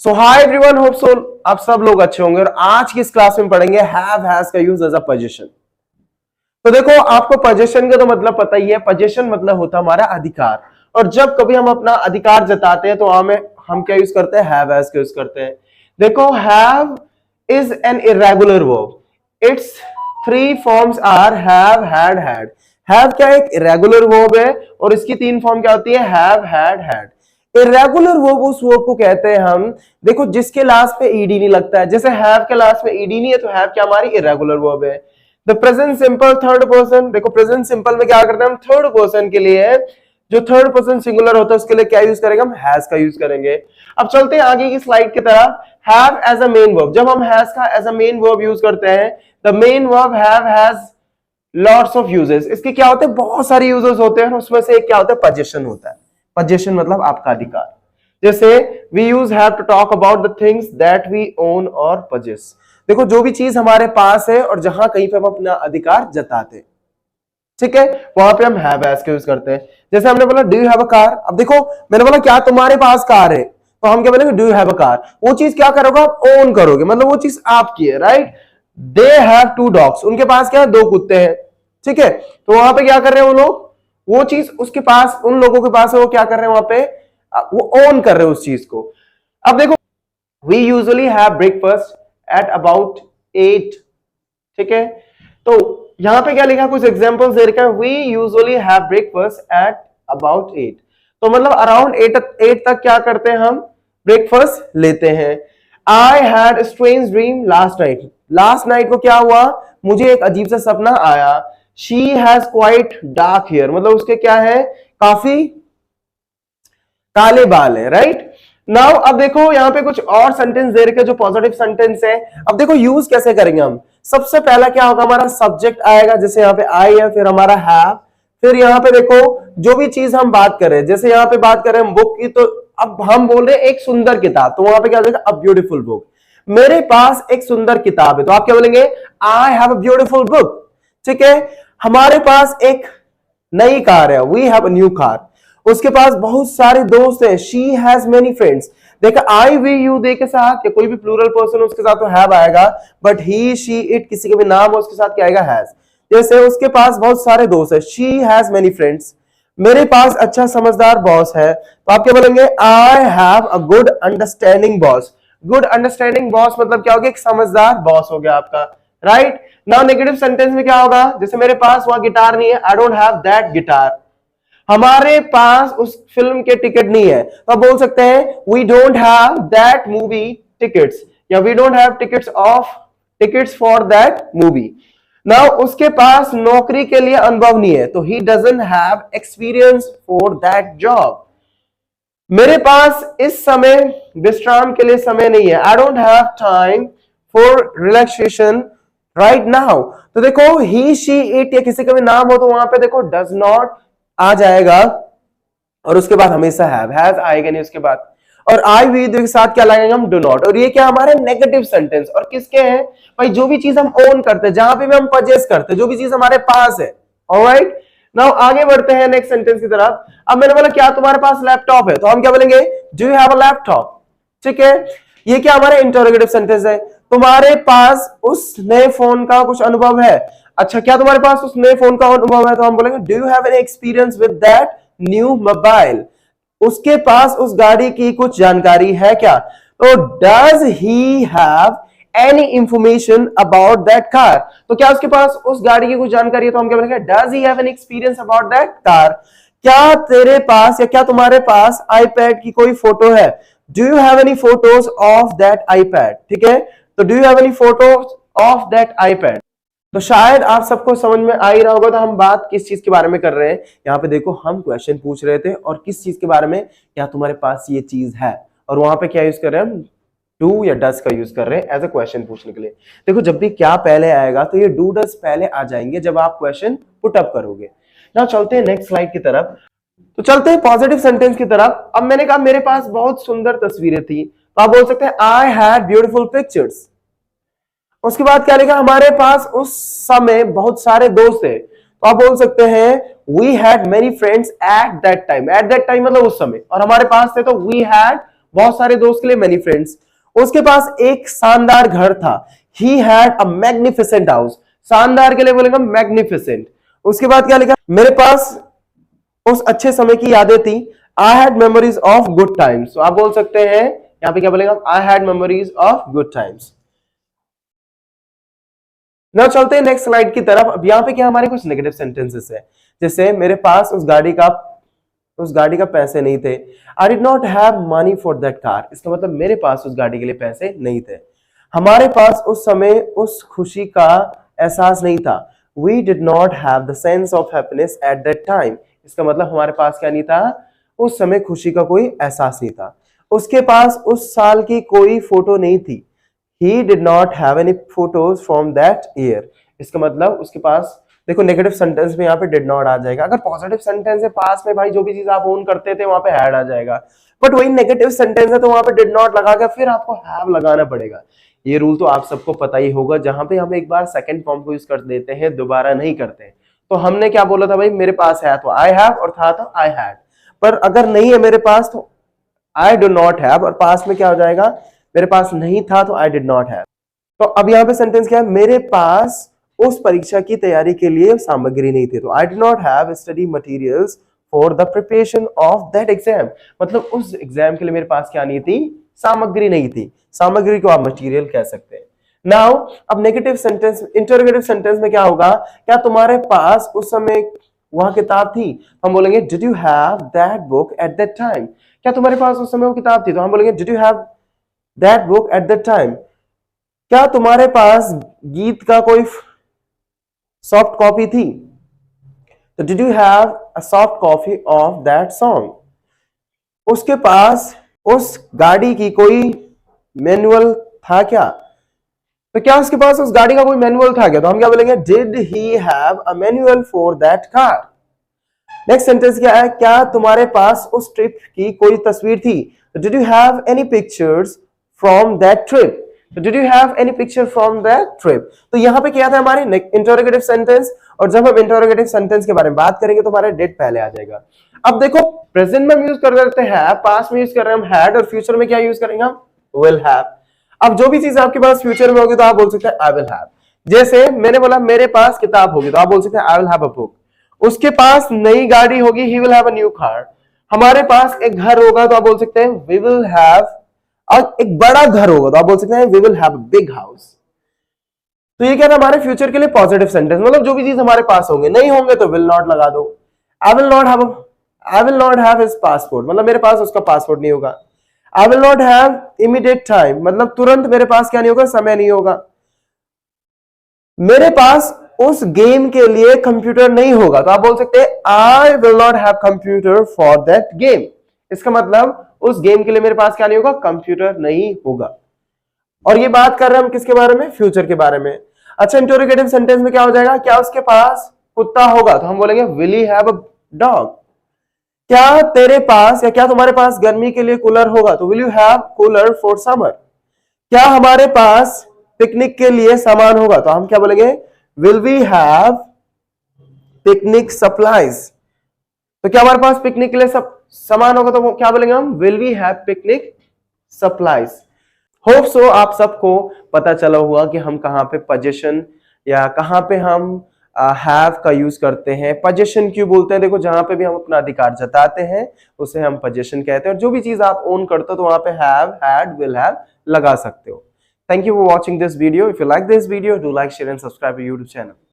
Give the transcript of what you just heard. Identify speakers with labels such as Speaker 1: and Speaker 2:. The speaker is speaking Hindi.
Speaker 1: सो हाय एवरीवन, होप सो आप सब लोग अच्छे होंगे और आज की इस क्लास में पढ़ेंगे हैव हैज का यूज एज अ पोजीशन। तो देखो, आपको पोजीशन का तो मतलब पता ही है। पोजीशन मतलब होता है हमारा अधिकार, और जब कभी हम अपना अधिकार जताते हैं तो हमें हम क्या यूज करते हैं? हैव हैज का यूज करते हैं। देखो, have is an irregular verb. Its three forms are have, had, had. Have क्या एक इरेगुलर वर्ब है और इसकी तीन फॉर्म क्या होती है? Have, had, had. Irregular verb उस वर्ब को कहते हैं हम, देखो, जिसके लास्ट पे ईडी नहीं लगता है। जैसे हैव के लास्ट में ईडी नहीं है तो हैव क्या हमारी इरेगुलर वर्ब है। The present simple third person, देखो प्रेजेंट सिंपल में क्या करते हैं हम? थर्ड पर्सन के लिए जो थर्ड पर्सन सिंगुलर होता है उसके लिए क्या यूज करेंगे हम? हैज का यूज करेंगे। अब चलते हैं आगे की स्लाइड की तरफ। Have as a main verb, जब हम हैज का as a main verb use करते हैं, the main verb have has lots of uses. इसके क्या होते हैं? बहुत सारे यूजेस होते हैं और उसमें से एक क्या होता है? पोजीशन होता है। पोजीशन मतलब आपका अधिकार। जैसे we use have to talk about the things that we own और possess। देखो, जो भी चीज हमारे पास है और जहां कहीं पे हम अपना अधिकार जताते हैं, ठीक है, वहां पे हम हैव हैज का यूज करते हैं। जैसे हमने बोला do you have a car. अब देखो, मैंने बोला क्या तुम्हारे पास कार है, तो हम क्या बोलेंगे? Do you have a car. वो चीज क्या करोगे आप? ओन करोगे, मतलब वो चीज आपकी है, right. They have two dogs, उनके पास क्या है? दो कुत्ते हैं, ठीक है। तो वहां पे क्या कर रहे हैं वो लोग? वो चीज उसके पास, उन लोगों के पास है, वो क्या कर रहे हैं वहां पे? वो ओन कर रहे हैं उस चीज को। अब देखो, we usually have breakfast at about 8, ठीक है। तो यहां पे क्या लिखा? कुछ एग्जांपल्स दे रखा है। We usually have breakfast at about 8, तो मतलब अराउंड 8 तक क्या करते हैं हम? ब्रेकफास्ट लेते हैं। I had strange dream last night. Last night को क्या हुआ? मुझे एक अजीब सा सपना आया। She has quite dark hair, मतलब उसके क्या है? काफी काले बाल है, राइट। नाउ अब देखो, यहां पे कुछ और सेंटेंस दे रखे जो पॉजिटिव सेंटेंस है। अब देखो यूज कैसे करेंगे हम। सबसे पहला क्या होगा? हमारा सब्जेक्ट आएगा, जैसे यहाँ पे आई है, फिर हमारा हैव, फिर यहाँ पे देखो जो भी चीज हम बात करें, जैसे यहाँ पे बात करें हम बुक की, तो अब हम बोल रहे हैं एक सुंदर किताब, तो वहां पे क्या हो जाएगा? अ ब्यूटीफुल बुक। मेरे पास एक सुंदर किताब है, तो आप क्या बोलेंगे? I have a beautiful book, ठीक है। हमारे पास एक नई कार है, we have a new car. उसके पास बहुत सारे दोस्त हैं, शी हैज मेनी फ्रेंड्स। देखा, आई वी यू दे के साथ या कोई भी प्लूरल पर्सन उसके साथ तो हैव आएगा, बट ही शी इट किसी के भी नाम हो उसके साथ क्या आएगा? हैज। जैसे उसके पास बहुत सारे दोस्त हैं, शी हैज मेनी फ्रेंड्स। मेरे पास अच्छा समझदार बॉस है, तो आप क्या बोलेंगे? I have a good understanding boss. Good understanding boss मतलब क्या हो गया? एक समझदार बॉस हो गया आपका, राइट। नाउ नेगेटिव सेंटेंस में क्या होगा? जैसे मेरे पास वहां गिटार नहीं है, I don't have that guitar. हमारे पास उस फिल्म के टिकट नहीं है, तो आप बोल सकते हैं we don't have that movie tickets, या we don't have tickets for that movie. Now उसके पास नौकरी के लिए अनुभव नहीं है, तो he doesn't have experience for that job. मेरे पास इस समय विश्राम के लिए समय नहीं है, I don't have time for relaxation right now. तो देखो, ही शी इट या किसी का भी नाम हो तो वहां पे देखो डज नॉट आ जाएगा और उसके बाद हमेशा हैज आएगा नहीं उसके बाद। और आई वी के साथ क्या लगाएंगे हम? Do not. और ये क्या हमारे नेगेटिव सेंटेंस, और किसके हैं भाई? जो भी चीज हम ओन करते हैं, जहां पे भी हम परचेस करते हैं, जो भी चीज हमारे पास है। ऑलराइट, नाउ आगे बढ़ते हैं नेक्स्ट सेंटेंस की तरफ। अब मैंने बोला क्या तुम्हारे पास लैपटॉप है, तो हम क्या बोलेंगे? Do you have a laptop, ठीक है। ये क्या हमारे इंटरोगेटिव सेंटेंस है। तुम्हारे पास उस नए फोन का कुछ अनुभव है। अच्छा, क्या तुम्हारे पास उस नए फोन का अनुभव है, तो हम बोलेंगे do you have any experience with that new mobile. उसके पास उस गाड़ी की कुछ जानकारी है क्या? तो does he have any information about that car. तो क्या उसके पास उस गाड़ी की कुछ जानकारी है, तो हम क्या बोलेंगे? Does he have any experience about that car. क्या तेरे पास या क्या तुम्हारे पास आईपैड की कोई फोटो है? Do you have any photos of that iPad, ठीक है। तो do you have any photos of that iPad. तो शायद आप सबको समझ में आ ही रहा होगा, तो हम बात किस चीज के बारे में कर रहे हैं। यहाँ पे देखो, हम क्वेश्चन पूछ रहे थे और किस चीज के बारे में? क्या तुम्हारे पास ये चीज है, और वहां पे क्या यूज कर रहे हैं हम? डू या डस का यूज कर रहे हैं एज अ क्वेश्चन पूछने के लिए। देखो, जब भी क्या पहले आएगा तो ये डू डस पहले आ जाएंगे जब आप क्वेश्चन पुट अप करोगे। ना चलते हैं नेक्स्ट स्लाइड की तरफ। तो चलते हैं पॉजिटिव सेंटेंस की तरफ। अब मैंने कहा मेरे पास बहुत सुंदर तस्वीरें थी, तो आप बोल सकते हैं आई हैड ब्यूटीफुल पिक्चर्स। उसके बाद क्या लिखा? हमारे पास उस समय बहुत सारे दोस्त थे, तो आप बोल सकते हैं we had many friends at that time. At that time मतलब उस समय, और हमारे पास थे तो वी हैड बहुत सारे दोस्त के लिए मेनी फ्रेंड्स। उसके पास एक शानदार घर था, he had a magnificent house. शानदार के लिए बोलेगा मैग्निफिसेंट। उसके बाद क्या लिखा, मेरे पास उस अच्छे समय की यादें थी, I had memories of good times. तो आप बोल सकते हैं यहां पे क्या बोलेगा, I had memories of good times. ना चलते हैं नेक्स्ट स्लाइड की तरफ। अब यहाँ पे क्या हमारे कुछ नेगेटिव सेंटेंसेस है, जैसे मेरे पास उस गाड़ी का पैसे नहीं थे, I did not have money for that car. इसका मतलब मेरे पास उस गाड़ी के लिए पैसे नहीं थे। हमारे पास उस समय उस खुशी का एहसास नहीं था, we did not have the sense of happiness at that time. इसका मतलब हमारे पास क्या नहीं था, उस समय खुशी का कोई एहसास नहीं था। उसके पास उस साल की कोई फोटो नहीं थी, he did not have any photos from that year। इसका मतलब उसके पास, देखो नेगेटिव सेंटेंस में यहाँ पे did not आ जाएगा। अगर पॉजिटिव सेंटेंस है पास में भाई जो भी चीज आप ओन करते थे वहां पे had आ जाएगा, बट वही नेगेटिव सेंटेंस है तो वहां पे did not लगा के फिर आपको have लगाना पड़ेगा। ये रूल तो आप सबको पता ही होगा, जहां पे हम एक बार सेकंड फॉर्म को यूज कर देते हैं दोबारा नहीं करते। तो हमने क्या बोला था भाई, मेरे पास है तो I have और था तो I had। पर अगर नहीं है मेरे पास तो I do not have, और पास में क्या हो जाएगा, मेरे पास नहीं था तो I did not have। तो अब यहाँ पे सेंटेंस क्या है, मेरे पास उस परीक्षा की तैयारी के लिए सामग्री नहीं थी, तो I did not have study materials for the preparation of that exam। मतलब उस एग्जाम के लिए मेरे पास क्या नहीं थी, सामग्री नहीं थी। सामग्री को आप मटेरियल कह सकते हैं। नाउ अब नेगेटिव सेंटेंस, इंटरोगेटिव सेंटेंस में क्या होगा, क्या तुम्हारे पास उस समय वह किताब थी, हम बोलेंगे did you have that book eight that time. क्या तुम्हारे पास उस समय वो किताब थी, तो हम बोलेंगे did you have that book eight that time. क्या तुम्हारे पास गीत का कोई सॉफ्ट कॉपी थी, तो did you have a soft copy of that song. उसके पास उस गाड़ी की कोई मैनुअल था क्या, तो क्या उसके पास उस गाड़ी का कोई मैनुअल था क्या, तो हम क्या बोलेंगे did he have a manual for that car. Next sentence क्या है, क्या तुम्हारे पास उस ट्रिप की कोई तस्वीर थी, तो did you have any pictures from that trip. तो did you have any picture from that trip. तो यहाँ पे क्या था हमारे इंटरोगेटिव सेंटेंस, और जब हम इंटरोगेटिव सेंटेंस के बारे में बात करेंगे तो हमारा डिड पहले आ जाएगा। अब देखो प्रेजेंट में हम यूज कर रहे हैं, पास्ट में यूज कर रहे हैं हम हैड, और फ्यूचर में क्या यूज करेंगे हम विल हैव। अब जो भी चीज आपके पास फ्यूचर में होगी तो आप बोल सकते हैं आई विल हैव। जैसे मैंने बोला मेरे पास किताब होगी, तो आप बोल सकते हैं I will have a book. उसके पास नई गाड़ी होगी, he will have a new car. हमारे पास एक घर होगा तो आप बोल सकते हैं वी विल हैव, और एक बड़ा घर होगा तो आप बोल सकते हैं we will have a big house. तो ये क्या था हमारे फ्यूचर के लिए पॉजिटिव सेंटेंस, मतलब जो भी चीज हमारे पास होंगे, नहीं होंगे तो विल नॉट लगा दो। I will not have his passport, मतलब मेरे पास उसका पासपोर्ट नहीं होगा। I will not have immediate time, मतलब तुरंत मेरे पास क्या नहीं होगा, समय नहीं होगा। मेरे पास उस गेम के लिए कंप्यूटर नहीं होगा, तो आप बोल सकते हैं I will not have computer for that game. इसका मतलब उस गेम के लिए मेरे पास क्या नहीं होगा, कंप्यूटर नहीं होगा। और ये बात कर रहे हैं हम किसके बारे में, फ्यूचर के बारे में। अच्छा इंटरोगेटिव सेंटेंस में क्या हो जाएगा, क्या उसके पास कुत्ता होगा, तो हम बोलेंगे will he have a dog. क्या तेरे पास या क्या तुम्हारे पास गर्मी के लिए कूलर होगा, तो will you have cooler for summer. क्या हमारे पास पिकनिक के लिए सामान होगा, तो हम क्या बोलेंगे will we have picnic supplies. तो क्या हमारे पास पिकनिक के लिए सब सामान होगा, तो क्या बोलेंगे हम will we have picnic supplies. Hope so आप सबको पता चला हुआ कि हम कहां पे पोजीशन या कहां पे हम हैव का यूज करते हैं। पोजीशन क्यों बोलते हैं, देखो जहां पे भी हम अपना अधिकार जताते हैं उसे हम पोजीशन कहते हैं, और जो भी चीज आप ओन करते हो तो वहां पे हैव, हैड, विल हैव लगा सकते हो। Thank you for watching this video. If you like this video, do like, share and subscribe to YouTube channel.